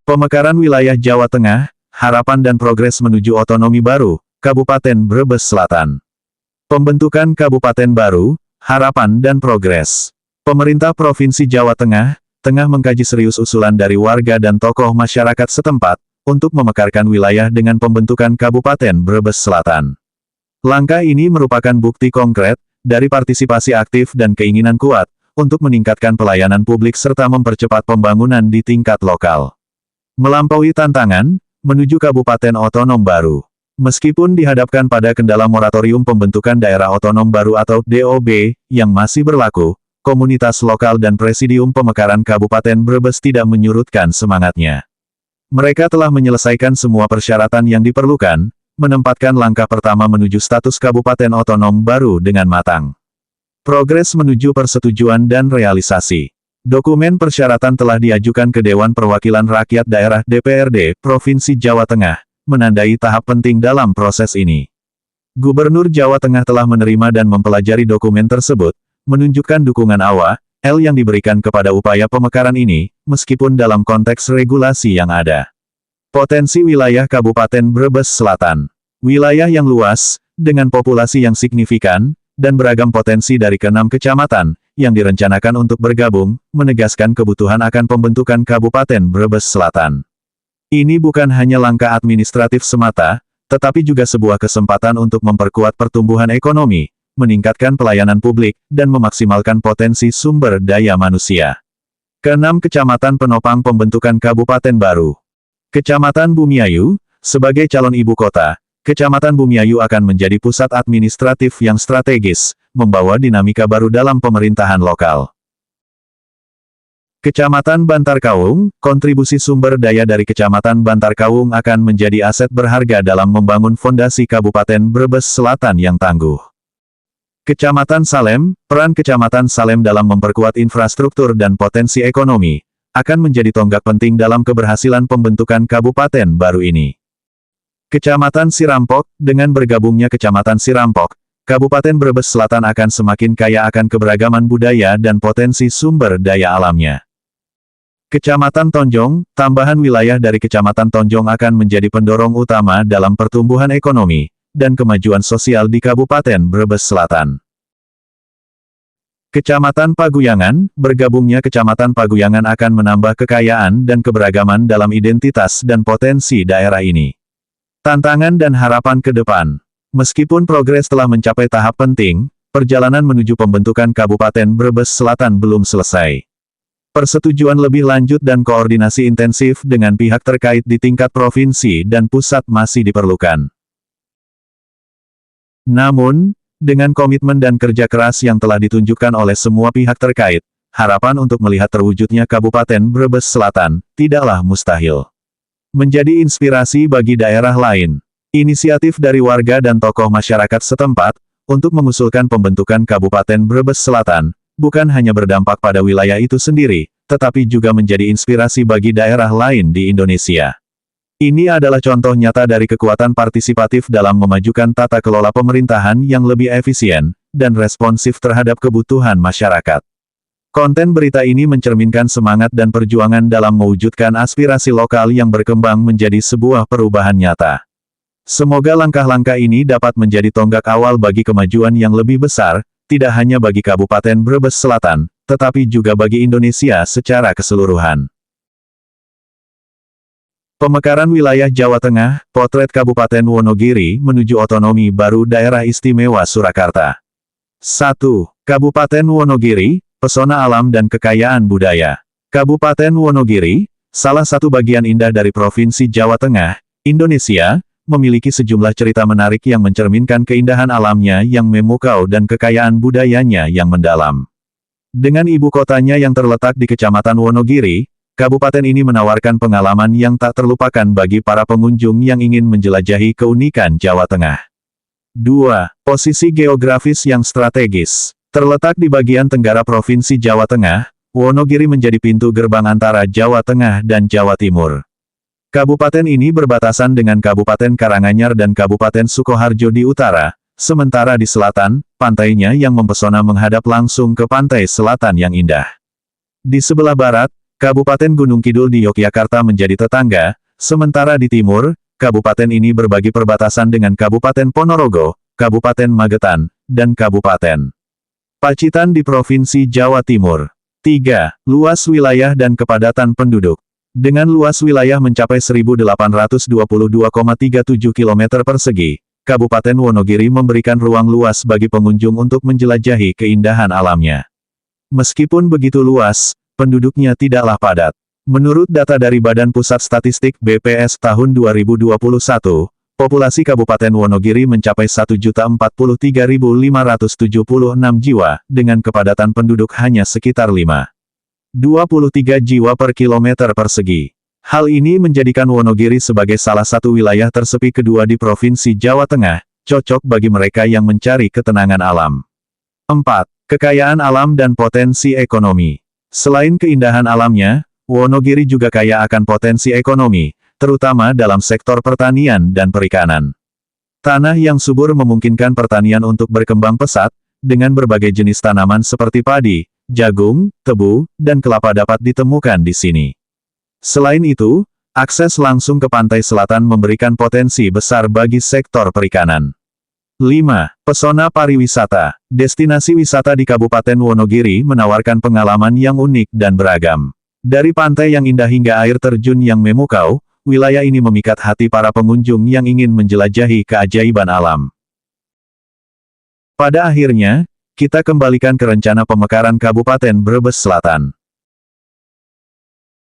Pemekaran wilayah Jawa Tengah, harapan dan progres menuju otonomi baru, Kabupaten Brebes Selatan. Pembentukan Kabupaten baru, harapan dan progres. Pemerintah Provinsi Jawa Tengah, tengah mengkaji serius usulan dari warga dan tokoh masyarakat setempat, untuk memekarkan wilayah dengan pembentukan Kabupaten Brebes Selatan. Langkah ini merupakan bukti konkret, dari partisipasi aktif dan keinginan kuat, untuk meningkatkan pelayanan publik serta mempercepat pembangunan di tingkat lokal. Melampaui tantangan, menuju Kabupaten Otonom Baru. Meskipun dihadapkan pada kendala moratorium pembentukan daerah otonom baru atau DOB, yang masih berlaku, komunitas lokal dan Presidium Pemekaran Kabupaten Brebes tidak menyurutkan semangatnya. Mereka telah menyelesaikan semua persyaratan yang diperlukan, menempatkan langkah pertama menuju status Kabupaten Otonom Baru dengan matang. Progres menuju persetujuan dan realisasi. Dokumen persyaratan telah diajukan ke Dewan Perwakilan Rakyat Daerah DPRD, Provinsi Jawa Tengah, menandai tahap penting dalam proses ini. Gubernur Jawa Tengah telah menerima dan mempelajari dokumen tersebut, menunjukkan dukungan awal yang diberikan kepada upaya pemekaran ini, meskipun dalam konteks regulasi yang ada. Potensi wilayah Kabupaten Brebes Selatan. Wilayah yang luas, dengan populasi yang signifikan, dan beragam potensi dari ke-6 kecamatan, yang direncanakan untuk bergabung, menegaskan kebutuhan akan pembentukan Kabupaten Brebes Selatan. Ini bukan hanya langkah administratif semata, tetapi juga sebuah kesempatan untuk memperkuat pertumbuhan ekonomi, meningkatkan pelayanan publik, dan memaksimalkan potensi sumber daya manusia. Ke-6 kecamatan penopang pembentukan Kabupaten baru. Kecamatan Bumiayu, sebagai calon ibu kota, Kecamatan Bumiayu akan menjadi pusat administratif yang strategis, membawa dinamika baru dalam pemerintahan lokal. Kecamatan Bantar Kaung, kontribusi sumber daya dari Kecamatan Bantar Kaung akan menjadi aset berharga dalam membangun fondasi Kabupaten Brebes Selatan yang tangguh. Kecamatan Salem, peran Kecamatan Salem dalam memperkuat infrastruktur dan potensi ekonomi, akan menjadi tonggak penting dalam keberhasilan pembentukan Kabupaten baru ini. Kecamatan Sirampok, dengan bergabungnya Kecamatan Sirampok, Kabupaten Brebes Selatan akan semakin kaya akan keberagaman budaya dan potensi sumber daya alamnya. Kecamatan Tonjong, tambahan wilayah dari Kecamatan Tonjong akan menjadi pendorong utama dalam pertumbuhan ekonomi, dan kemajuan sosial di Kabupaten Brebes Selatan. Kecamatan Paguyangan, bergabungnya Kecamatan Paguyangan akan menambah kekayaan dan keberagaman dalam identitas dan potensi daerah ini. Tantangan dan harapan ke depan. Meskipun progres telah mencapai tahap penting, perjalanan menuju pembentukan Kabupaten Brebes Selatan belum selesai. Persetujuan lebih lanjut dan koordinasi intensif dengan pihak terkait di tingkat provinsi dan pusat masih diperlukan. Namun, dengan komitmen dan kerja keras yang telah ditunjukkan oleh semua pihak terkait, harapan untuk melihat terwujudnya Kabupaten Brebes Selatan tidaklah mustahil. Menjadi inspirasi bagi daerah lain. Inisiatif dari warga dan tokoh masyarakat setempat, untuk mengusulkan pembentukan Kabupaten Brebes Selatan, bukan hanya berdampak pada wilayah itu sendiri, tetapi juga menjadi inspirasi bagi daerah lain di Indonesia. Ini adalah contoh nyata dari kekuatan partisipatif dalam memajukan tata kelola pemerintahan yang lebih efisien, dan responsif terhadap kebutuhan masyarakat. Konten berita ini mencerminkan semangat dan perjuangan dalam mewujudkan aspirasi lokal yang berkembang menjadi sebuah perubahan nyata. Semoga langkah-langkah ini dapat menjadi tonggak awal bagi kemajuan yang lebih besar, tidak hanya bagi Kabupaten Brebes Selatan, tetapi juga bagi Indonesia secara keseluruhan. Pemekaran wilayah Jawa Tengah, potret Kabupaten Wonogiri menuju otonomi baru Daerah Istimewa Surakarta. 1. Kabupaten Wonogiri, pesona alam dan kekayaan budaya. Kabupaten Wonogiri, salah satu bagian indah dari Provinsi Jawa Tengah, Indonesia, memiliki sejumlah cerita menarik yang mencerminkan keindahan alamnya yang memukau dan kekayaan budayanya yang mendalam. Dengan ibu kotanya yang terletak di Kecamatan Wonogiri, kabupaten ini menawarkan pengalaman yang tak terlupakan bagi para pengunjung yang ingin menjelajahi keunikan Jawa Tengah. 2. Posisi geografis yang strategis. Terletak di bagian tenggara Provinsi Jawa Tengah, Wonogiri menjadi pintu gerbang antara Jawa Tengah dan Jawa Timur. Kabupaten ini berbatasan dengan Kabupaten Karanganyar dan Kabupaten Sukoharjo di utara, sementara di selatan, pantainya yang mempesona menghadap langsung ke pantai selatan yang indah. Di sebelah barat, Kabupaten Gunung Kidul di Yogyakarta menjadi tetangga, sementara di timur, kabupaten ini berbagi perbatasan dengan Kabupaten Ponorogo, Kabupaten Magetan, dan Kabupaten Pacitan di Provinsi Jawa Timur. 3. Luas wilayah dan kepadatan penduduk. Dengan luas wilayah mencapai 1.822,37 km persegi, Kabupaten Wonogiri memberikan ruang luas bagi pengunjung untuk menjelajahi keindahan alamnya. Meskipun begitu luas, penduduknya tidaklah padat. Menurut data dari Badan Pusat Statistik BPS tahun 2021, populasi Kabupaten Wonogiri mencapai 1.043.576 jiwa, dengan kepadatan penduduk hanya sekitar 5,23 jiwa per kilometer persegi. Hal ini menjadikan Wonogiri sebagai salah satu wilayah tersepi kedua di Provinsi Jawa Tengah, cocok bagi mereka yang mencari ketenangan alam. 4. Kekayaan alam dan potensi ekonomi. Selain keindahan alamnya, Wonogiri juga kaya akan potensi ekonomi, terutama dalam sektor pertanian dan perikanan. Tanah yang subur memungkinkan pertanian untuk berkembang pesat, dengan berbagai jenis tanaman seperti padi, jagung, tebu, dan kelapa dapat ditemukan di sini. Selain itu, akses langsung ke pantai selatan memberikan potensi besar bagi sektor perikanan. 5. Pesona pariwisata. Destinasi wisata di Kabupaten Wonogiri menawarkan pengalaman yang unik dan beragam. Dari pantai yang indah hingga air terjun yang memukau, wilayah ini memikat hati para pengunjung yang ingin menjelajahi keajaiban alam. Pada akhirnya, kita kembalikan ke rencana pemekaran Kabupaten Brebes Selatan.